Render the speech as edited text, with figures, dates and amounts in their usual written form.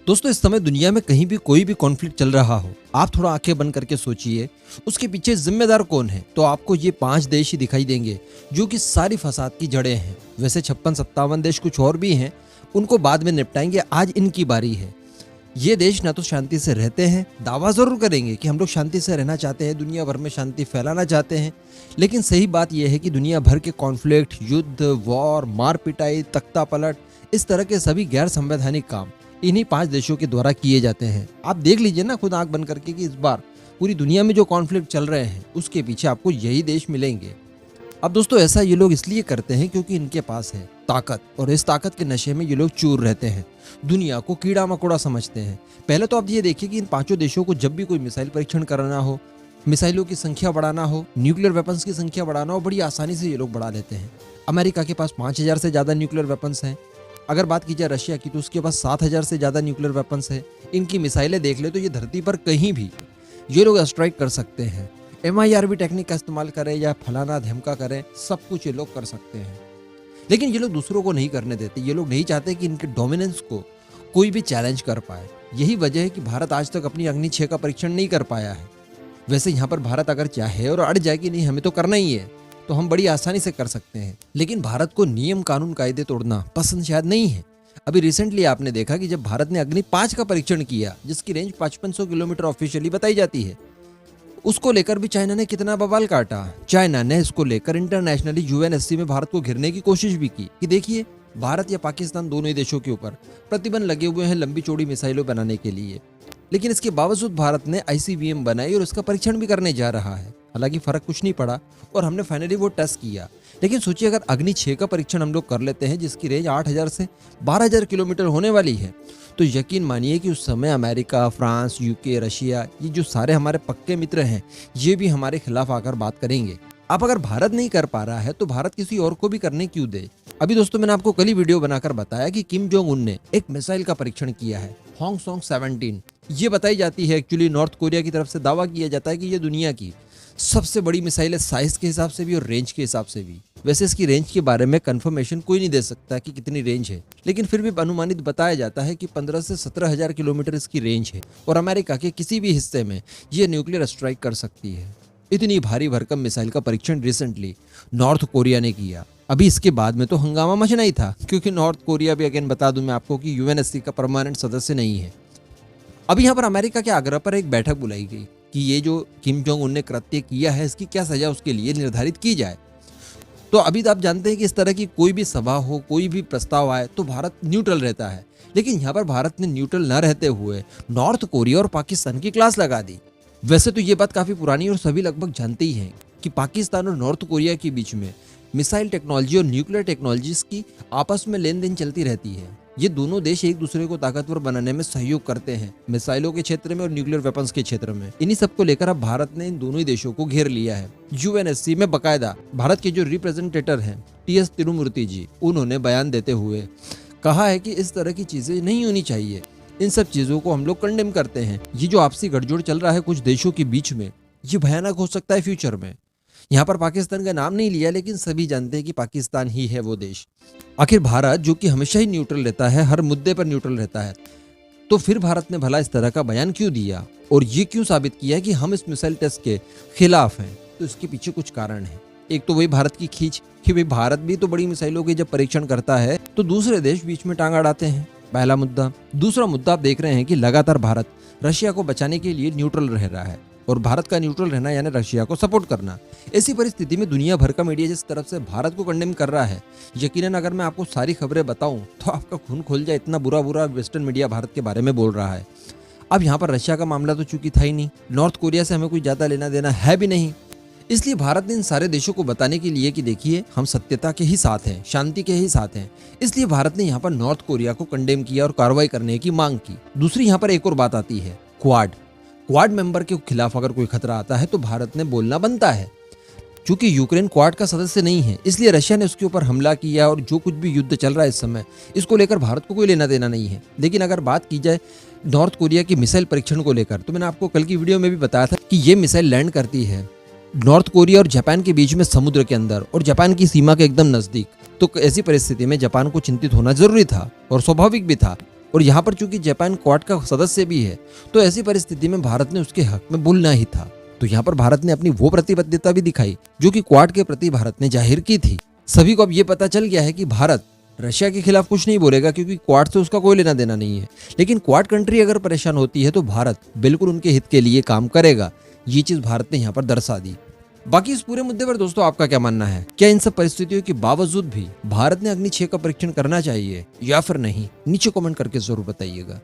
दोस्तों इस समय दुनिया में कहीं भी कोई भी कॉन्फ्लिक्ट चल रहा हो, आप थोड़ा आंखें बंद करके सोचिए उसके पीछे जिम्मेदार कौन है, तो आपको ये 5 देश ही दिखाई देंगे जो कि सारी फसाद की जड़ें हैं। वैसे 56-57 देश कुछ और भी हैं, उनको बाद में निपटाएंगे, आज इनकी बारी है। ये देश ना तो शांति से रहते हैं, दावा जरूर करेंगे कि हम लोग शांति से रहना चाहते हैं, दुनिया भर में शांति फैलाना चाहते हैं, लेकिन सही बात यह है कि दुनिया भर के कॉन्फ्लिक्ट, युद्ध, वॉर, मार पिटाई, तख्ता पलट, इस तरह के सभी गैर संवैधानिक काम इन्हीं 5 देशों के द्वारा किए जाते हैं। आप देख लीजिए ना खुद आंख बंद करके कि इस बार पूरी दुनिया में जो कॉन्फ्लिक्ट चल रहे हैं उसके पीछे आपको यही देश मिलेंगे। अब दोस्तों ऐसा ये लोग इसलिए करते हैं क्योंकि इनके पास है ताकत, और इस ताकत के नशे में ये लोग चूर रहते हैं, दुनिया को कीड़ा मकोड़ा समझते हैं। पहले तो आप ये देखिए कि इन 5 देशों को जब भी कोई मिसाइल परीक्षण कराना हो, मिसाइलों की संख्या बढ़ाना हो, न्यूक्लियर वेपन्स की संख्या बढ़ाना हो, बड़ी आसानी से ये लोग बढ़ा लेते हैं। अमेरिका के पास 5000 से ज़्यादा न्यूक्लियर वेपन्स हैं। अगर बात की जाए रशिया की तो उसके पास 7000 से ज़्यादा न्यूक्लियर वेपन्स है। इनकी मिसाइलें देख ले तो ये धरती पर कहीं भी ये लोग स्ट्राइक कर सकते हैं। MIRV टेक्निक का इस्तेमाल करें या फलाना धमका करें, सब कुछ ये लोग कर सकते हैं। लेकिन ये लोग दूसरों को नहीं करने देते। ये लोग नहीं चाहते कि इनके डोमिनेंस को कोई भी चैलेंज कर पाए। यही वजह है कि भारत आज तक अपनी अग्नि 6 का परीक्षण नहीं कर पाया है। वैसे यहाँ पर भारत अगर चाहे और अड़ जाए कि नहीं हमें तो करना ही है, तो हम बड़ी आसानी से कर सकते हैं। लेकिन भारत को नियम कानून कायदे तोड़ना पसंद शायद नहीं है। अभी रिसेंटली आपने देखा कि जब भारत ने अग्नि 5 का परीक्षण किया, जिसकी रेंज 5500 किलोमीटर ऑफिशियली बताई जाती है, उसको लेकर भी चाइना ने कितना बवाल काटा। चाइना ने इसको लेकर इंटरनेशनली UNSC में भारत को घिरने की कोशिश भी की कि देखिए भारत या पाकिस्तान दोनों ही देशों के ऊपर प्रतिबंध लगे हुए हैं लंबी चौड़ी मिसाइलों बनाने के लिए। लेकिन इसके बावजूद भारत ने ICBM बनाई और उसका परीक्षण भी करने जा रहा है। हालांकि फर्क कुछ नहीं पड़ा और हमने फाइनली वो टेस्ट किया। लेकिन सोचिए अगर अग्नि 6 का परीक्षण हम लोग कर लेते हैं, जिसकी रेंज 8000 से 12000 किलोमीटर होने वाली है, तो यकीन मानिए कि उस समय अमेरिका, फ्रांस, UK, रशिया, ये जो सारे हमारे पक्के मित्र हैं, ये भी हमारे खिलाफ आकर बात करेंगे। अब अगर भारत नहीं कर पा रहा है तो भारत किसी और को भी करने क्यों दे। अभी दोस्तों मैंने आपको कल ही वीडियो बनाकर बताया कि किम जोंग उन ने एक मिसाइल का परीक्षण किया है, हॉन्गसॉन्ग 17। ये बताई जाती है, एक्चुअली नॉर्थ कोरिया की तरफ से दावा किया जाता है कि ये दुनिया की सबसे बड़ी मिसाइल है, साइज के हिसाब से भी और रेंज के हिसाब से भी। वैसे इसकी रेंज के बारे में कंफर्मेशन कोई नहीं दे सकता कि कितनी रेंज है, लेकिन फिर भी अनुमानित बताया जाता है कि 15 से 17,000 किलोमीटर इसकी रेंज है और अमेरिका के किसी भी हिस्से में ये न्यूक्लियर स्ट्राइक कर सकती है। इतनी भारी भरकम मिसाइल का परीक्षण रिसेंटली नॉर्थ कोरिया ने किया। अभी इसके बाद में तो हंगामा मचना ही था, क्योंकि नॉर्थ कोरिया भी अगेन बता दूं मैं आपको कि UNSC का परमानेंट सदस्य नहीं है। अभी यहाँ पर अमेरिका के आग्रह पर एक बैठक बुलाई गई कि ये जो किम जोंग उन ने कृत्य किया है इसकी क्या सजा उसके लिए निर्धारित की जाए। तो अभी तो आप जानते हैं कि इस तरह की कोई भी सभा हो, कोई भी प्रस्ताव आए तो भारत न्यूट्रल रहता है, लेकिन यहाँ पर भारत ने न्यूट्रल न रहते हुए नॉर्थ कोरिया और पाकिस्तान की क्लास लगा दी। वैसे तो ये बात काफी पुरानी और सभी लगभग जानते ही हैं कि पाकिस्तान और नॉर्थ कोरिया के बीच में मिसाइल टेक्नोलॉजी और न्यूक्लियर टेक्नोलॉजीज की आपस में लेन देन चलती रहती है। ये दोनों देश एक दूसरे को ताकतवर बनाने में सहयोग करते हैं, मिसाइलों के क्षेत्र में और न्यूक्लियर वेपन्स के क्षेत्र में। इन्हीं सबको लेकर अब भारत ने इन दोनों ही देशों को घेर लिया है। UNSC में बकायदा भारत के जो रिप्रेजेंटेटर हैं TS तिरुमूर्ति जी, उन्होंने बयान देते हुए कहा है कि इस तरह की चीजें नहीं होनी चाहिए। इन सब चीजों को हम लोग कंडेम करते हैं। ये जो आपसी गठजोड़ चल रहा है कुछ देशों के बीच में, ये भयानक हो सकता है फ्यूचर में। यहाँ पर पाकिस्तान का नाम नहीं लिया, लेकिन सभी जानते हैं कि पाकिस्तान ही है वो देश। आखिर भारत जो कि हमेशा ही न्यूट्रल रहता है, हर मुद्दे पर न्यूट्रल रहता है, तो फिर भारत ने भला इस तरह का बयान क्यों दिया और ये क्यों साबित किया कि हम इस मिसाइल टेस्ट के खिलाफ हैं। तो इसके पीछे कुछ कारण है। एक तो वही भारत की खींच कि भाई भारत भी तो बड़ी मिसाइलों के जब परीक्षण करता है तो दूसरे देश बीच में टांग अड़ाते हैं, पहला मुद्दा। दूसरा मुद्दा आप देख रहे हैं कि लगातार भारत रशिया को बचाने के लिए न्यूट्रल रह रहा है, और भारत का न्यूट्रल रहना यानी रशिया को सपोर्ट करना। ऐसी परिस्थिति में दुनिया भर का मीडिया जिस तरफ से भारत को कंडेम कर रहा है, यकीनन अगर मैं आपको सारी खबरें बताऊं तो आपका खून खोल जाए, इतना बुरा वेस्टर्न मीडिया भारत के बारे में बोल रहा है। अब यहाँ पर रशिया का मामला तो चूंकि था ही नहीं, नॉर्थ कोरिया से हमें कोई ज्यादा लेना देना है भी नहीं, इसलिए भारत ने इन सारे देशों को बताने के लिए कि देखिए हम सत्यता के ही साथ हैं, शांति के ही साथ हैं, इसलिए भारत ने यहाँ पर नॉर्थ कोरिया को कंडेम किया और कार्रवाई करने की मांग की। दूसरी यहाँ पर एक और बात आती है, क्वाड मेंबर के खिलाफ अगर कोई खतरा आता है तो भारत ने बोलना बनता है। चूंकि यूक्रेन क्वाड का सदस्य नहीं है, इसलिए रशिया ने उसके ऊपर हमला किया और जो कुछ भी युद्ध चल रहा है इस समय, इसको लेकर भारत को कोई लेना देना नहीं है। लेकिन अगर बात की जाए नॉर्थ कोरिया की मिसाइल परीक्षण को लेकर, तो मैंने आपको कल की वीडियो में भी बताया था कि ये मिसाइल लैंड करती है नॉर्थ कोरिया और जापान के बीच में समुद्र के अंदर और जापान की सीमा के एकदम नजदीक। तो ऐसी परिस्थिति में जापान को चिंतित होना जरूरी था और स्वाभाविक भी था। और यहाँ पर चूंकि जापान क्वाड का सदस्य भी है, तो ऐसी परिस्थिति में भारत ने उसके हक में बोलना ही था। तो यहाँ पर भारत ने अपनी वो प्रतिबद्धता भी दिखाई जो कि क्वाड के प्रति भारत ने जाहिर की थी। सभी को अब ये पता चल गया है कि भारत रशिया के खिलाफ कुछ नहीं बोलेगा, क्योंकि क्वाड से उसका कोई लेना देना नहीं है। लेकिन क्वाड कंट्री अगर परेशान होती है तो भारत बिल्कुल उनके हित के लिए काम करेगा। ये चीज भारत ने यहाँ पर दर्शा दी। बाकी इस पूरे मुद्दे पर दोस्तों आपका क्या मानना है? क्या इन सब परिस्थितियों के बावजूद भी भारत ने अग्नि 6 का परीक्षण करना चाहिए या फिर नहीं? नीचे कमेंट करके जरूर बताइएगा।